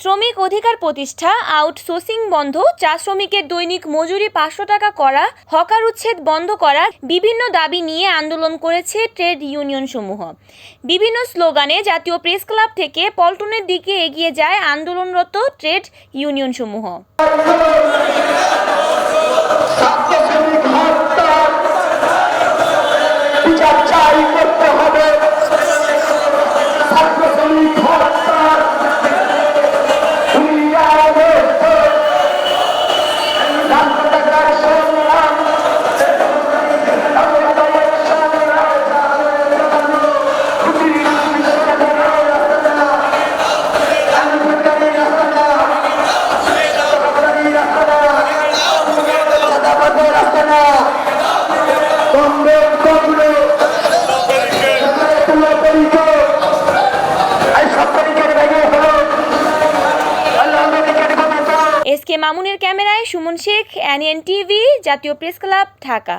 শ্রমিক অধিকার প্রতিষ্ঠা, আউটসোর্সিং বন্ধ, চা শ্রমিকের দৈনিক মজুরি 500 টাকা করা, হকার উচ্ছেদ বন্ধ করা বিভিন্ন দাবি নিয়ে আন্দোলন করেছে ট্রেড ইউনিয়নসমূহ। বিভিন্ন স্লোগানে জাতীয় প্রেস ক্লাব থেকে পল্টনের দিকে এগিয়ে যায় আন্দোলনরত ট্রেড ইউনিয়নসমূহ। এস কে মামুনের ক্যামেরায় সুমন শেখ, এনএন টিভি, জাতীয় প্রেস ক্লাব, ঢাকা।